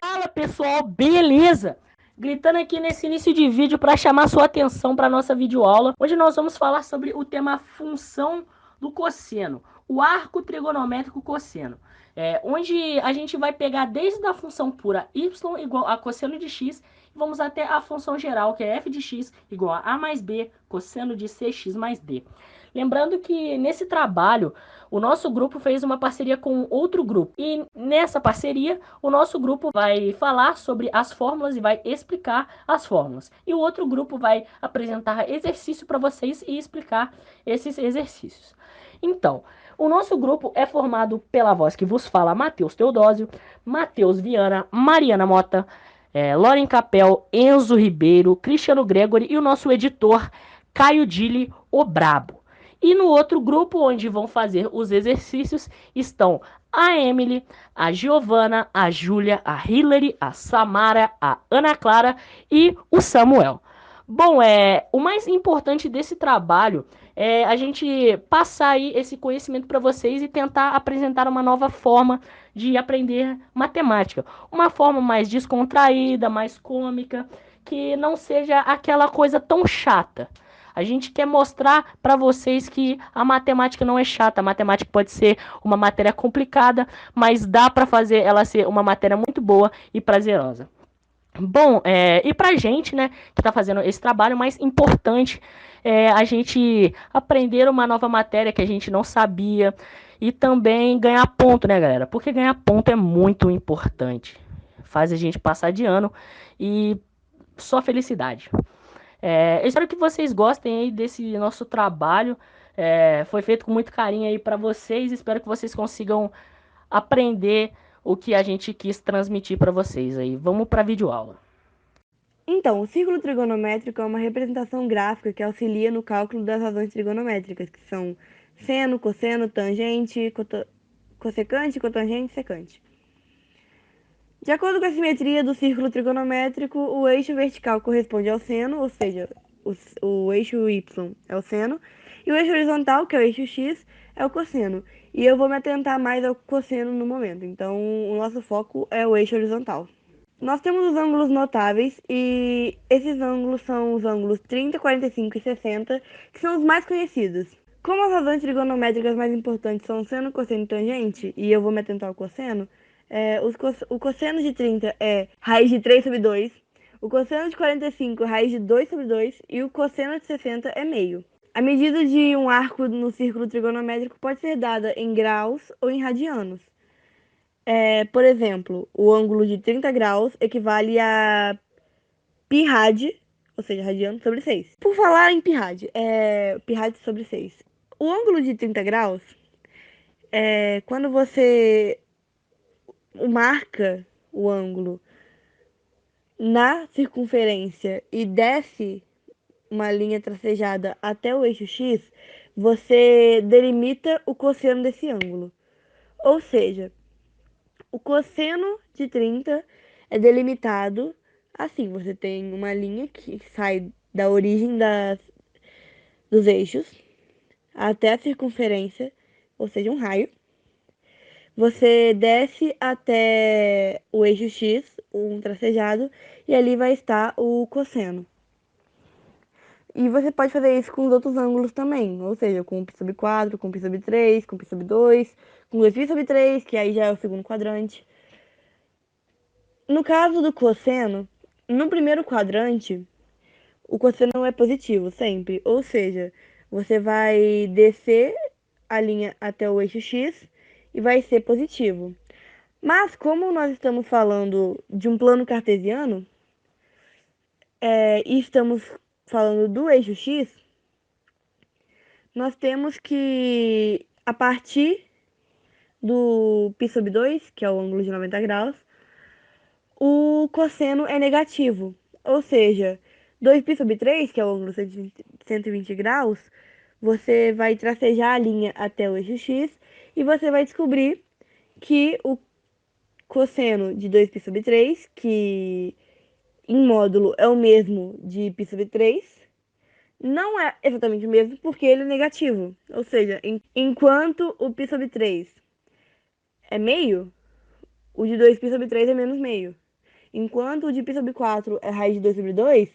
Fala pessoal, beleza? Gritando aqui nesse início de vídeo para chamar sua atenção para a nossa videoaula. Hoje nós vamos falar sobre o tema função do cosseno, o arco trigonométrico cosseno. Onde a gente vai pegar desde a função pura y igual a cosseno de x e vamos até a função geral, que é f de x igual a mais b cosseno de cx mais d. Lembrando que nesse trabalho o nosso grupo fez uma parceria com outro grupo e nessa parceria o nosso grupo vai falar sobre as fórmulas e vai explicar as fórmulas e o outro grupo vai apresentar exercício para vocês e explicar esses exercícios. Então, o nosso grupo é formado pela voz que vos fala Matheus Teodósio, Matheus Viana, Mariana Mota, Loren Capel, Enzo Ribeiro, Cristiano Gregory e o nosso editor Caio Dili, o Brabo. E no outro grupo, onde vão fazer os exercícios, estão a Emily, a Giovana, a Júlia, a Hillary, a Samara, a Ana Clara e o Samuel. Bom, o mais importante desse trabalho é a gente passar aí esse conhecimento para vocês e tentar apresentar uma nova forma de aprender matemática. Uma forma mais descontraída, mais cômica, que não seja aquela coisa tão chata. A gente quer mostrar para vocês que a matemática não é chata. A matemática pode ser uma matéria complicada, mas dá para fazer ela ser uma matéria muito boa e prazerosa. Bom, e pra gente, né, que tá fazendo esse trabalho, mais importante é a gente aprender uma nova matéria que a gente não sabia e também ganhar ponto, né, galera? Porque ganhar ponto é muito importante. Faz a gente passar de ano e só felicidade. Eu espero que vocês gostem aí desse nosso trabalho. Foi feito com muito carinho aí para vocês. Espero que vocês consigam aprender o que a gente quis transmitir para vocês aí. Vamos para a videoaula. Então, o círculo trigonométrico é uma representação gráfica que auxilia no cálculo das razões trigonométricas, que são seno, cosseno, tangente, cossecante, cotangente e secante. De acordo com a simetria do círculo trigonométrico, o eixo vertical corresponde ao seno, ou seja, o eixo y é o seno, e o eixo horizontal, que é o eixo x, é o cosseno. E eu vou me atentar mais ao cosseno no momento, então o nosso foco é o eixo horizontal. Nós temos os ângulos notáveis e esses ângulos são os ângulos 30, 45 e 60, que são os mais conhecidos. Como as razões trigonométricas mais importantes são seno, cosseno e tangente, e eu vou me atentar ao cosseno, o cosseno de 30 é raiz de 3 sobre 2, o cosseno de 45 é raiz de 2 sobre 2 e o cosseno de 60 é meio. A medida de um arco no círculo trigonométrico pode ser dada em graus ou em radianos. Por exemplo, o ângulo de 30 graus equivale a pi rad, ou seja, radiano sobre 6. Por falar em pi rad, pi rad sobre 6. O ângulo de 30 graus, quando você marca o ângulo na circunferência e desce uma linha tracejada até o eixo x, você delimita o cosseno desse ângulo. Ou seja, o cosseno de 30 é delimitado assim. Você tem uma linha que sai da origem dos eixos até a circunferência, ou seja, um raio. Você desce até o eixo X, um tracejado, e ali vai estar o cosseno. E você pode fazer isso com os outros ângulos também, ou seja, com π sobre 4, com π sobre 3, com π sobre 2, com 2π sobre 3, que aí já é o segundo quadrante. No caso do cosseno, no primeiro quadrante, o cosseno é positivo sempre, ou seja, você vai descer a linha até o eixo X e vai ser positivo. Mas como nós estamos falando de um plano cartesiano, e estamos falando do eixo X, nós temos que, a partir do π sobre 2, que é o ângulo de 90 graus, o cosseno é negativo. Ou seja, 2π sobre 3, que é o ângulo de 120 graus, você vai tracejar a linha até o eixo X e você vai descobrir que o cosseno de 2π sobre 3, que em módulo é o mesmo de π sobre 3, não é exatamente o mesmo porque ele é negativo. Ou seja, enquanto o π sobre 3 é meio, o de 2π sobre 3 é menos meio. Enquanto o de π sobre 4 é raiz de 2 sobre 2,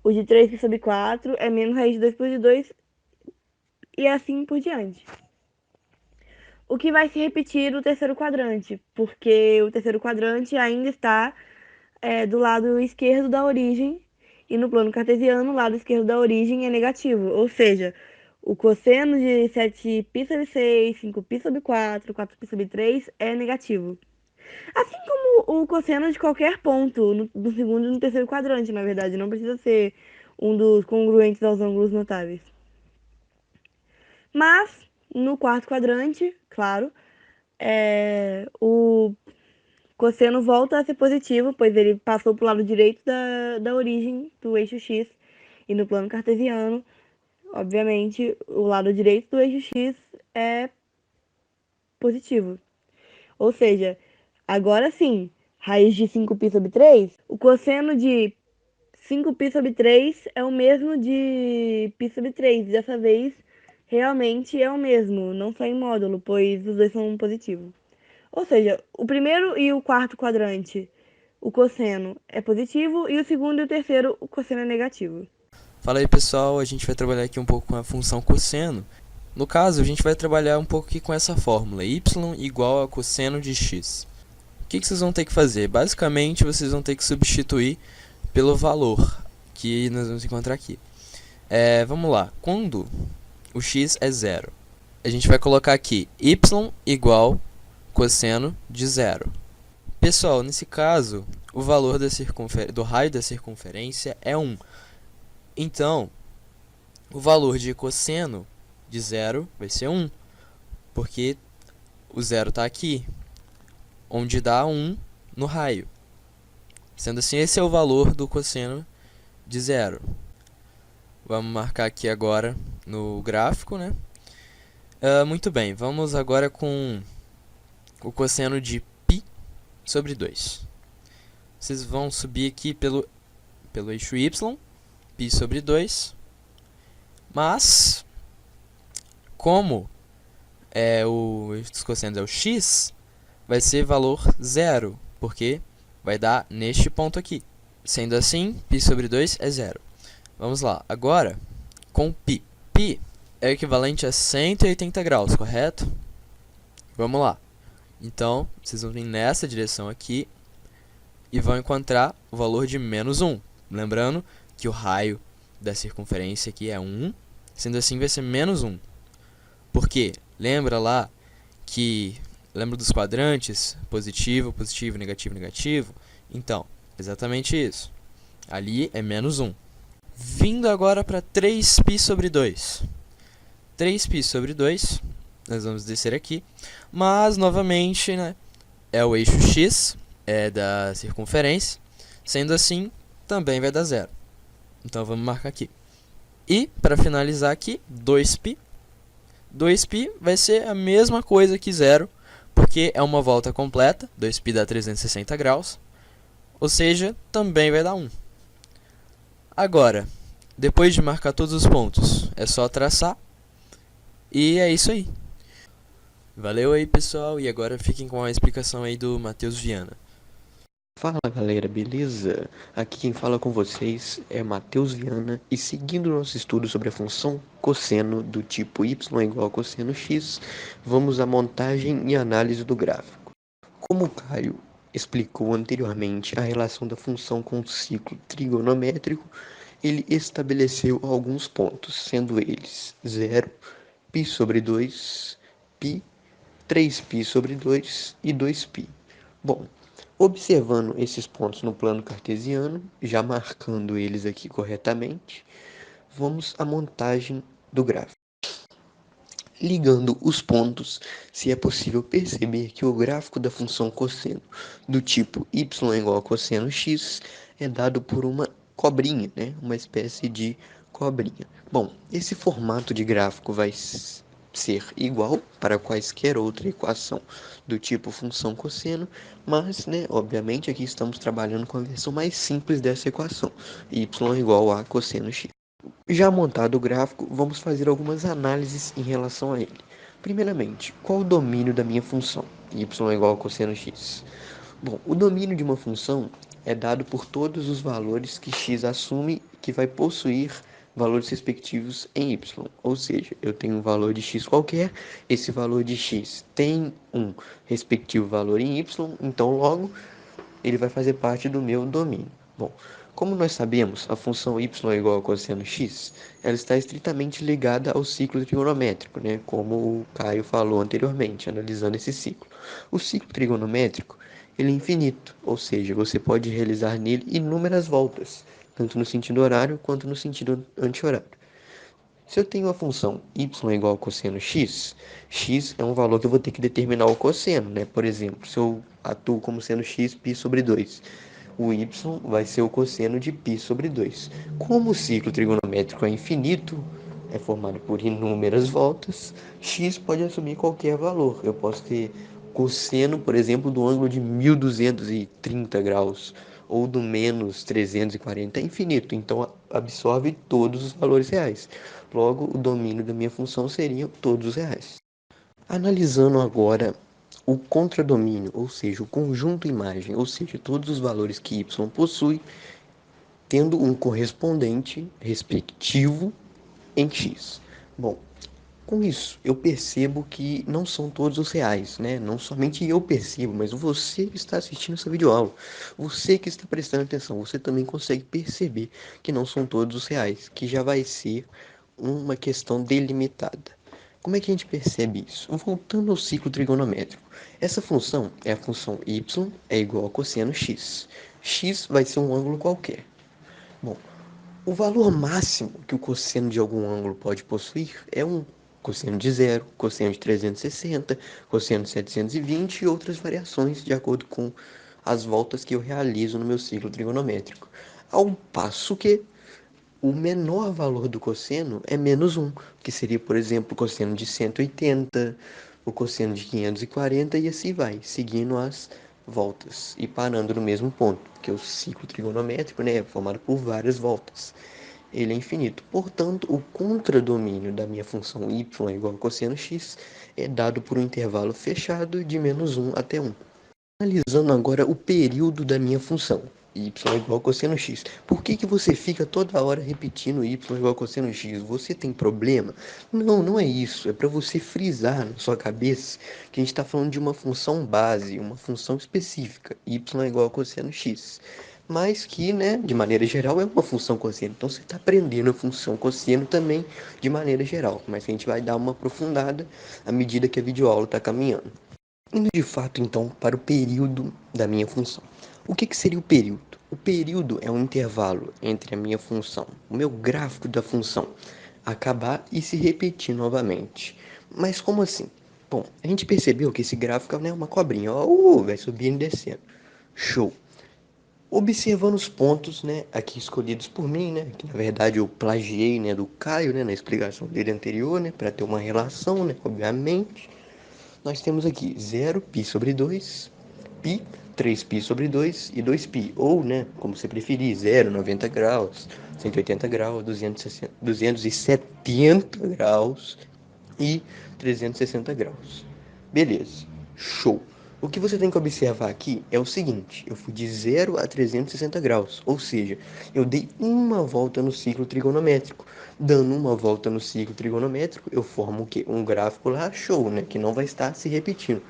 o de 3π sobre 4 é menos raiz de 2 por 2 e assim por diante. O que vai se repetir no terceiro quadrante, porque o terceiro quadrante ainda está do lado esquerdo da origem, e no plano cartesiano, o lado esquerdo da origem é negativo, ou seja, o cosseno de 7π sobre 6, 5π sobre 4, 4π sobre 3 é negativo. Assim como o cosseno de qualquer ponto no segundo e no terceiro quadrante, na verdade, não precisa ser um dos congruentes aos ângulos notáveis. Mas, no quarto quadrante, claro, o cosseno volta a ser positivo, pois ele passou para o lado direito da origem do eixo x. E no plano cartesiano, obviamente, o lado direito do eixo x é positivo. Ou seja, agora sim, raiz de 5π sobre 3, o cosseno de 5π sobre 3 é o mesmo de π sobre 3. Dessa vez, realmente é o mesmo, não só em módulo, pois os dois são positivos. Ou seja, o primeiro e o quarto quadrante, o cosseno é positivo, e o segundo e o terceiro, o cosseno é negativo. Fala aí pessoal, a gente vai trabalhar aqui um pouco com a função cosseno. No caso, a gente vai trabalhar um pouco aqui com essa fórmula, y igual a cosseno de x. O que vocês vão ter que fazer? Basicamente, vocês vão ter que substituir pelo valor que nós vamos encontrar aqui. Vamos lá, quando o x é zero, a gente vai colocar aqui y igual cosseno de zero. Pessoal, nesse caso, o valor do raio da circunferência é 1. Então, o valor de cosseno de zero vai ser 1, porque o zero está aqui, onde dá 1 no raio. Sendo assim, esse é o valor do cosseno de zero. Vamos marcar aqui agora no gráfico, né? Muito bem, vamos agora com o cosseno de π sobre 2. Vocês vão subir aqui pelo eixo y, π sobre 2, mas como o eixo dos cossenos é o x, vai ser valor zero, porque vai dar neste ponto aqui. Sendo assim, π sobre 2 é zero. Vamos lá, agora com π. π é equivalente a 180 graus, correto? Vamos lá. Então, vocês vão vir nessa direção aqui e vão encontrar o valor de menos 1. Lembrando que o raio da circunferência aqui é 1, sendo assim vai ser menos 1. Por quê? Lembra dos quadrantes? Positivo, positivo, negativo, negativo? Então, exatamente isso. Ali é menos 1. Vindo agora para 3π sobre 2. 3π sobre 2, nós vamos descer aqui, mas novamente, né, é o eixo x, da circunferência, sendo assim, também vai dar zero. Então vamos marcar aqui. E, para finalizar aqui, 2π. 2π vai ser a mesma coisa que zero, porque é uma volta completa, 2π dá 360 graus, ou seja, também vai dar 1. Agora, depois de marcar todos os pontos, é só traçar, e é isso aí. Valeu aí pessoal, e agora fiquem com a explicação aí do Matheus Viana. Fala galera, beleza? Aqui quem fala com vocês é Matheus Viana, e seguindo o nosso estudo sobre a função cosseno do tipo y igual a cosseno x, vamos à montagem e análise do gráfico. Como o Caio explicou anteriormente a relação da função com o ciclo trigonométrico, ele estabeleceu alguns pontos, sendo eles 0, π sobre 2, π, 3π sobre 2 e 2π. Bom, observando esses pontos no plano cartesiano, já marcando eles aqui corretamente, vamos à montagem do gráfico. Ligando os pontos, se é possível perceber que o gráfico da função cosseno do tipo y igual a cosseno x é dado por uma cobrinha, né? Uma espécie de cobrinha. Bom, esse formato de gráfico vai ser igual para quaisquer outra equação do tipo função cosseno, mas, né, obviamente aqui estamos trabalhando com a versão mais simples dessa equação, y igual a cosseno x. Já montado o gráfico, vamos fazer algumas análises em relação a ele. Primeiramente, qual o domínio da minha função? Y igual a cosseno x. Bom, o domínio de uma função é dado por todos os valores que x assume que vai possuir valores respectivos em y. Ou seja, eu tenho um valor de x qualquer, esse valor de x tem um respectivo valor em y, então logo ele vai fazer parte do meu domínio. Bom, como nós sabemos, a função y é igual a cosseno x, ela está estritamente ligada ao ciclo trigonométrico, né? Como o Caio falou anteriormente, analisando esse ciclo. O ciclo trigonométrico, ele é infinito, ou seja, você pode realizar nele inúmeras voltas, tanto no sentido horário quanto no sentido anti-horário. Se eu tenho a função y é igual a cosseno x, x é um valor que eu vou ter que determinar o cosseno, né? Por exemplo, se eu atuo como sendo x π sobre 2, o y vai ser o cosseno de π sobre 2. Como o ciclo trigonométrico é infinito, é formado por inúmeras voltas, x pode assumir qualquer valor. Eu posso ter cosseno, por exemplo, do ângulo de 1230 graus, ou do menos 340, é infinito, então absorve todos os valores reais. Logo, o domínio da minha função seria todos os reais. Analisando agora o contradomínio, ou seja, o conjunto imagem, ou seja, todos os valores que y possui, tendo um correspondente respectivo em x. Bom, com isso, eu percebo que não são todos os reais, né? Não somente eu percebo, mas você que está assistindo essa videoaula, você que está prestando atenção, você também consegue perceber que não são todos os reais, que já vai ser uma questão delimitada. Como é que a gente percebe isso? Voltando ao ciclo trigonométrico. Essa função é a função y é igual a cosseno x. X vai ser um ângulo qualquer. Bom, o valor máximo que o cosseno de algum ângulo pode possuir é um cosseno de zero, cosseno de 360, cosseno de 720 e outras variações de acordo com as voltas que eu realizo no meu ciclo trigonométrico. Ao passo que o menor valor do cosseno é menos 1, que seria, por exemplo, o cosseno de 180, o cosseno de 540 e assim vai, seguindo as voltas e parando no mesmo ponto, porque o ciclo trigonométrico, né, é formado por várias voltas. Ele é infinito. Portanto, o contradomínio da minha função y é igual a cosseno x é dado por um intervalo fechado de menos 1 até 1. Analisando agora o período da minha função y é igual a cosseno x. Por que você fica toda hora repetindo y é igual a cosseno x? Você tem problema? Não, não é isso. É para você frisar na sua cabeça que a gente está falando de uma função base, uma função específica. Y é igual a cosseno x. Mas que, né, de maneira geral, é uma função cosseno. Então você está aprendendo a função cosseno também de maneira geral. Mas a gente vai dar uma aprofundada à medida que a videoaula está caminhando. Indo de fato, então, para o período da minha função. O que seria o período? O período é um intervalo entre a minha função, o meu gráfico da função, acabar e se repetir novamente. Mas como assim? Bom, a gente percebeu que esse gráfico é uma cobrinha, ó, vai subindo e descendo. Show! Observando os pontos, né, aqui escolhidos por mim, né, que na verdade eu plagiei, né, do Caio, né, na explicação dele anterior, né, para ter uma relação, né, obviamente. Nós temos aqui 0π sobre 2, π, 3π sobre 2 e 2π, ou, né, como você preferir, 0, 90 graus, 180 graus, 270 graus e 360 graus. Beleza, show. O que você tem que observar aqui é o seguinte, eu fui de 0 a 360 graus, ou seja, eu dei uma volta no ciclo trigonométrico. Dando uma volta no ciclo trigonométrico, eu formo o quê? Um gráfico lá, show, né? Que não vai estar se repetindo.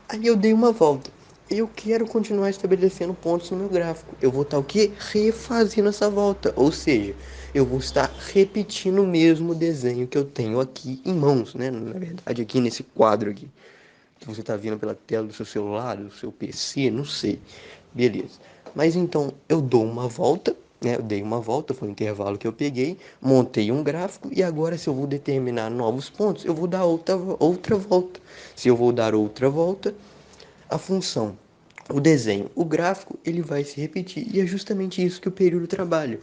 Aí eu dei uma volta. Eu quero continuar estabelecendo pontos no meu gráfico. Eu vou estar o quê? Refazendo essa volta. Ou seja, eu vou estar repetindo o mesmo desenho que eu tenho aqui em mãos, né? Na verdade, aqui nesse quadro aqui que você está vendo pela tela do seu celular, do seu PC, não sei. Beleza. Mas então eu dou uma volta, né? Eu dei uma volta, foi um intervalo que eu peguei, montei um gráfico e agora se eu vou determinar novos pontos, eu vou dar outra volta. Se eu vou dar outra volta, a função, o desenho, o gráfico, ele vai se repetir. E é justamente isso que o período trabalha.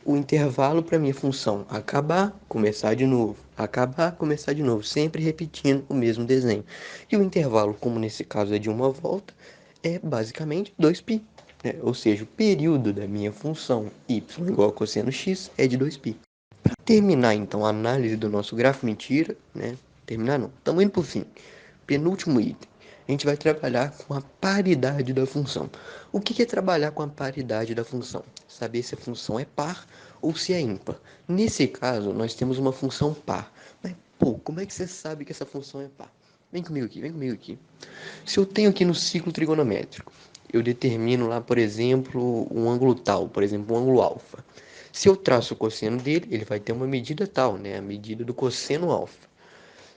O intervalo para minha função acabar, começar de novo, acabar, começar de novo, sempre repetindo o mesmo desenho. E o intervalo, como nesse caso é de uma volta, é basicamente 2π. Né? Ou seja, o período da minha função y igual a cosseno x é de 2π. Para terminar então a análise do nosso gráfico, mentira, né? Terminar não, estamos indo para o fim. Penúltimo item. a gente vai trabalhar com a paridade da função. O que é trabalhar com a paridade da função? Saber se a função é par ou se é ímpar. Nesse caso, nós temos uma função par. Mas, pô, como é que você sabe que essa função é par? Vem comigo aqui, vem comigo aqui. Se eu tenho aqui no ciclo trigonométrico, eu determino lá, por exemplo, um ângulo tal, por exemplo, um ângulo alfa. Se eu traço o cosseno dele, ele vai ter uma medida tal, né? A medida do cosseno alfa.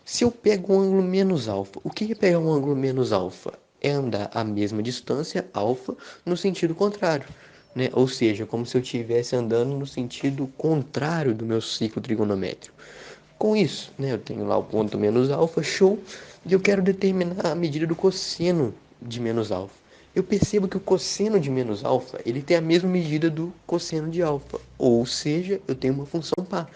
Se eu pego um ângulo menos alfa, o que é pegar um ângulo menos alfa? É andar a mesma distância, alfa, no sentido contrário, né? Ou seja, como se eu estivesse andando no sentido contrário do meu ciclo trigonométrico. Com isso, né, eu tenho lá o ponto menos alfa, show, e eu quero determinar a medida do cosseno de menos alfa. Eu percebo que o cosseno de menos alfa, ele tem a mesma medida do cosseno de alfa, ou seja, eu tenho uma função par,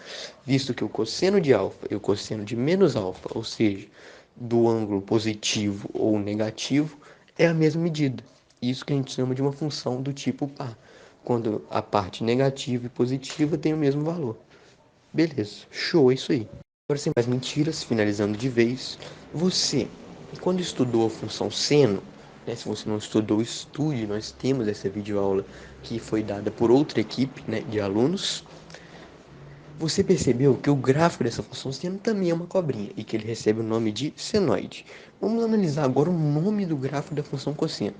visto que o cosseno de alfa e o cosseno de menos alfa, ou seja, do ângulo positivo ou negativo, é a mesma medida. Isso que a gente chama de uma função do tipo par, quando a parte negativa e positiva tem o mesmo valor. Beleza, show, é isso aí. Agora, sem mais mentiras, finalizando de vez, você, quando estudou a função seno, né, se você não estudou, estude, nós temos essa videoaula que foi dada por outra equipe, né, de alunos. Você percebeu que o gráfico dessa função seno também é uma cobrinha e que ele recebe o nome de senoide. Vamos analisar agora o nome do gráfico da função cosseno.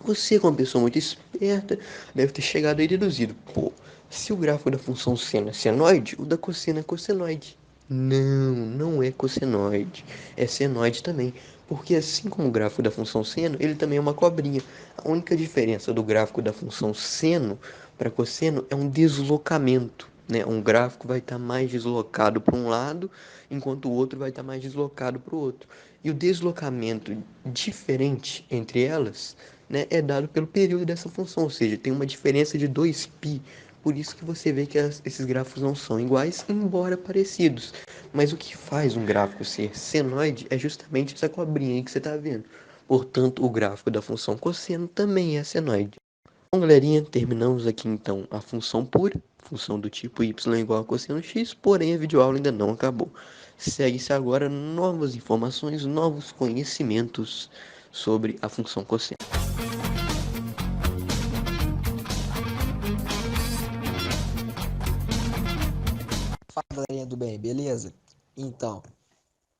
Você, como uma pessoa muito esperta, deve ter chegado aí deduzido. Pô, se o gráfico da função seno é senoide, o da cosseno é cossenoide. Não, não é cossenoide. É senoide também. Porque assim como o gráfico da função seno, ele também é uma cobrinha. A única diferença do gráfico da função seno para cosseno é um deslocamento. Né? Um gráfico vai estar mais deslocado para um lado, enquanto o outro vai estar mais deslocado para o outro. E o deslocamento diferente entre elas, né, é dado pelo período dessa função, ou seja, tem uma diferença de 2π. Por isso que você vê que esses gráficos não são iguais, embora parecidos. Mas o que faz um gráfico ser senoide é justamente essa cobrinha aí que você está vendo. Portanto, o gráfico da função cosseno também é senoide. Bom, galerinha, terminamos aqui então a função pura, função do tipo y igual a cosseno x, porém a videoaula ainda não acabou. Segue-se agora novas informações, novos conhecimentos sobre a função cosseno. Fala galerinha do bem, beleza? Então,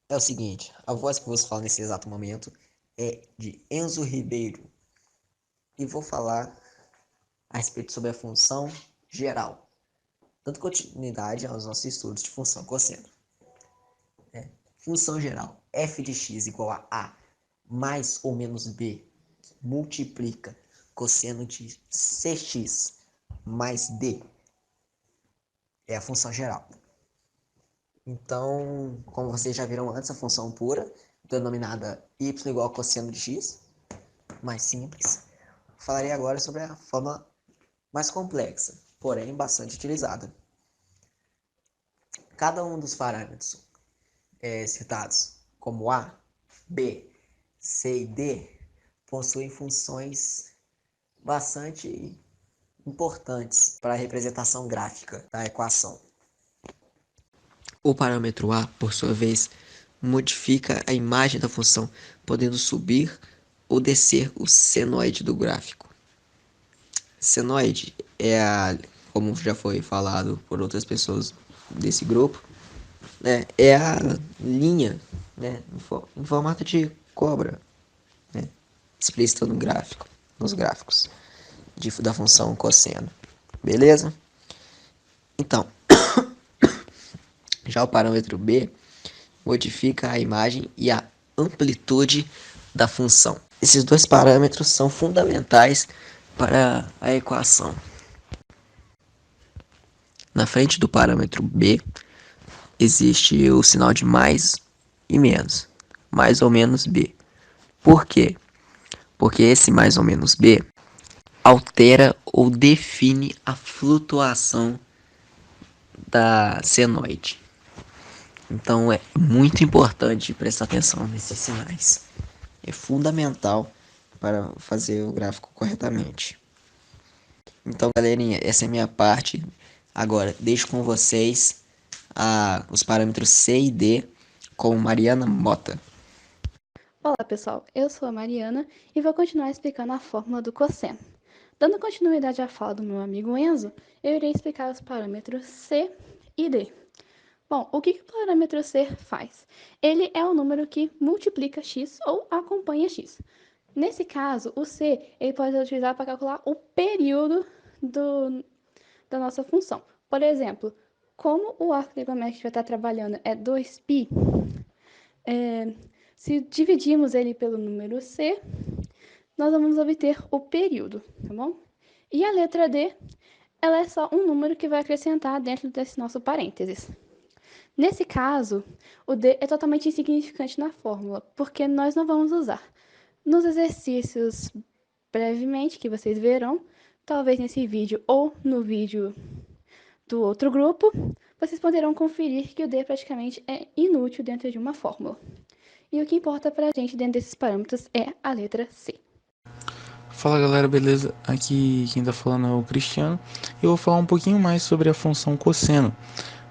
é o seguinte, a voz que vos fala nesse exato momento é de Enzo Ribeiro e vou falar a respeito sobre a função geral, dando continuidade aos nossos estudos de função cosseno. Função geral, f de x igual a mais ou menos b multiplica cosseno de cx mais d é a função geral. Então, como vocês já viram antes, a função pura, denominada y igual a cosseno de x, mais simples. Falarei agora sobre a forma mais complexa, porém bastante utilizada. Cada um dos parâmetros citados, como a, b, c e d, possuem funções bastante importantes para a representação gráfica da equação. O parâmetro a, por sua vez, modifica a imagem da função, podendo subir ou descer o senoide do gráfico. Senoide como já foi falado por outras pessoas desse grupo, né, é a linha, né, em formato de cobra, né, explícita no gráfico, nos gráficos da função cosseno. Beleza? Então, já o parâmetro b modifica a imagem e a amplitude da função. Esses dois parâmetros são fundamentais para a equação. Na frente do parâmetro b existe o sinal de mais e menos, mais ou menos b. Por quê? Porque esse mais ou menos b altera ou define a flutuação da senoide. Então é muito importante prestar atenção nesses sinais. É fundamental para fazer o gráfico corretamente. Então, galerinha, essa é a minha parte. Agora, deixo com vocês os parâmetros C e D com Mariana Mota. Olá pessoal, eu sou a Mariana e vou continuar explicando a fórmula do cosseno. Dando continuidade à fala do meu amigo Enzo, eu irei explicar os parâmetros C e D. Bom, o que o parâmetro C faz? Ele é o número que multiplica x ou acompanha x. Nesse caso, o C ele pode ser utilizado para calcular o período da nossa função. Por exemplo, como o arco trigonométrico que vai estar trabalhando é 2π, se dividirmos ele pelo número C, nós vamos obter o período, tá bom? E a letra D, ela é só um número que vai acrescentar dentro desse nosso parênteses. Nesse caso, o D é totalmente insignificante na fórmula, porque nós não vamos usar. Nos exercícios brevemente que vocês verão, talvez nesse vídeo ou no vídeo do outro grupo, vocês poderão conferir que o D praticamente é inútil dentro de uma fórmula. E o que importa pra gente dentro desses parâmetros é a letra C. Fala galera, beleza? Aqui quem tá falando é o Cristiano. Eu vou falar um pouquinho mais sobre a função cosseno,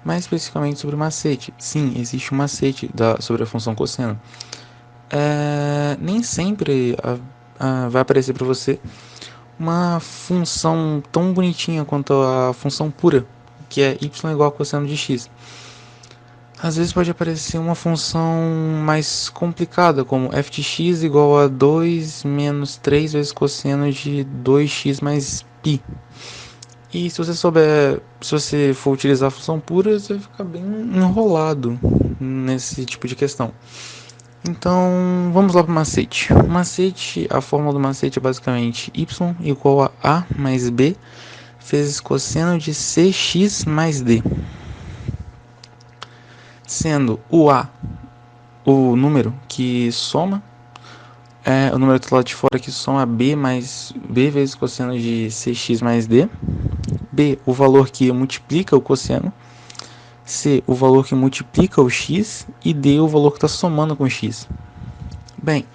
mais especificamente sobre o macete. Sim, existe um macete sobre a função cosseno. Nem sempre vai aparecer para você uma função tão bonitinha quanto a função pura, que é y igual a cosseno de x. Às vezes pode aparecer uma função mais complicada, como f de x igual a 2 menos 3 vezes cosseno de 2x mais π. E se você for utilizar a função pura, você vai ficar bem enrolado nesse tipo de questão. Então, vamos lá para o macete. O macete, a fórmula do macete é basicamente y igual a mais b vezes cosseno de cx mais d. Sendo o A o número que soma, o número do lado de fora que soma B mais B vezes cosseno de Cx mais D. B, o valor que multiplica o cosseno. C, o valor que multiplica o x. E D, o valor que está somando com x. Bem,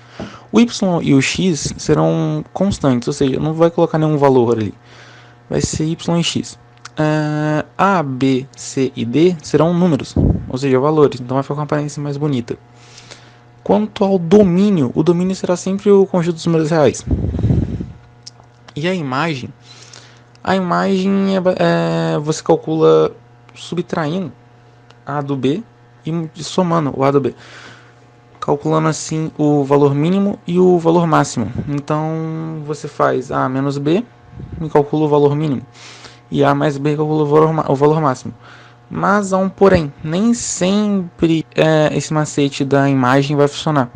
o y e o x serão constantes, ou seja, não vai colocar nenhum valor ali. Vai ser y e x. A, B, C e D serão números, ou seja, valores, então vai ficar com uma aparência mais bonita. Quanto ao domínio, o domínio será sempre o conjunto dos números reais. E a imagem você calcula subtraindo A do B e somando o A do B, calculando assim o valor mínimo e o valor máximo. Então você faz A menos B e calcula o valor mínimo, e A mais B calcula o valor máximo. Mas há um porém, nem sempre esse macete da imagem vai funcionar.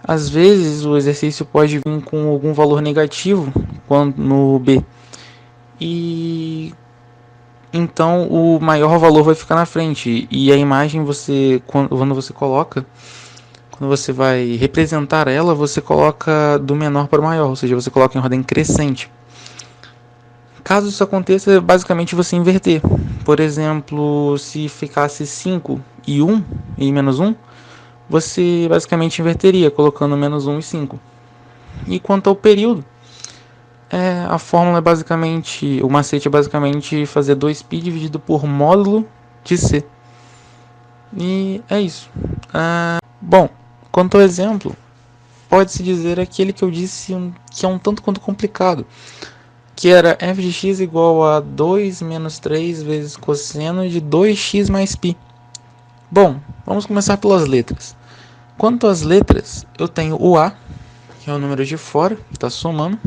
Às vezes o exercício pode vir com algum valor negativo no B, e então o maior valor vai ficar na frente, e a imagem quando você vai representar ela, você coloca do menor para o maior, ou seja, você coloca em ordem crescente. Caso isso aconteça, é basicamente você inverter. Por exemplo, se ficasse 5 e 1 e menos 1, você basicamente inverteria, colocando menos 1 e 5. E quanto ao período, a fórmula é basicamente, o macete é basicamente fazer 2π dividido por módulo de C. E é isso. Bom, quanto ao exemplo, pode-se dizer aquele que eu disse que é um tanto quanto complicado, que era f de x igual a 2 menos 3 vezes cosseno de 2x mais π. Bom, vamos começar pelas letras. Quanto às letras, eu tenho o A, que é o número de fora, que está somando.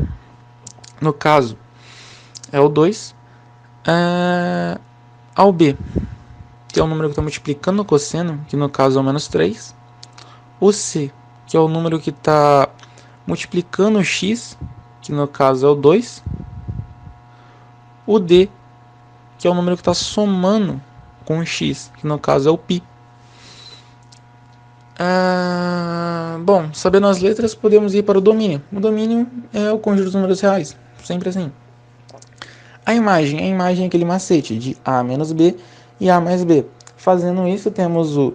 No caso, é o 2. Ao B, que é o número que está multiplicando o cosseno, que no caso é o menos 3. O C, que é o número que está multiplicando o x, que no caso é o 2. O D, que é o número que está somando com o x, que no caso é o π. Bom, sabendo as letras, podemos ir para o domínio. O domínio é o conjunto dos números reais, sempre assim. A imagem é aquele macete de A menos B e A mais B. Fazendo isso, temos o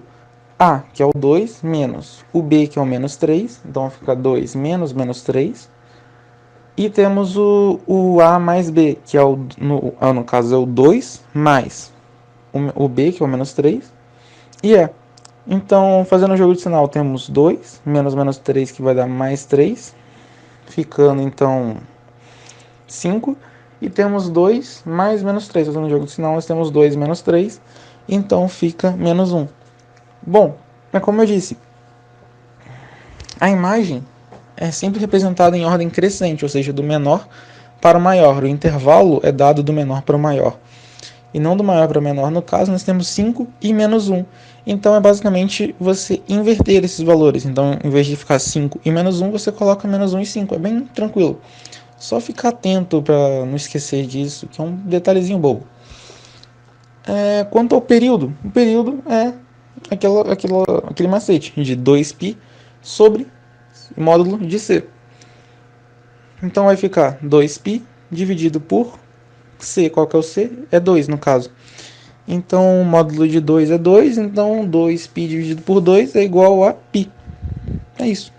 A, que é o 2, menos o B, que é o menos 3. Então fica 2 menos 3. E temos o A mais B, que é no caso é o 2, mais o B, que é o menos 3. E Então, fazendo o jogo de sinal, temos 2, menos 3, que vai dar mais 3, ficando então 5. E temos 2 mais menos 3. Fazendo o jogo de sinal, nós temos 2 menos 3, então fica menos 1. Bom, é como eu disse, a imagem é sempre representada em ordem crescente, ou seja, do menor para o maior. O intervalo é dado do menor para o maior, e não do maior para o menor. No caso, nós temos 5 e menos 1. Então, é basicamente você inverter esses valores. Então, em vez de ficar 5 e menos 1, você coloca menos 1 e 5. É bem tranquilo. Só ficar atento para não esquecer disso, que é um detalhezinho bobo. Quanto ao período, o período é aquele macete de 2π sobre módulo de c. Então vai ficar 2π dividido por c. Qual que é o c? É 2 no caso. Então o módulo de 2 é 2, então 2π dividido por 2 é igual a π. É isso.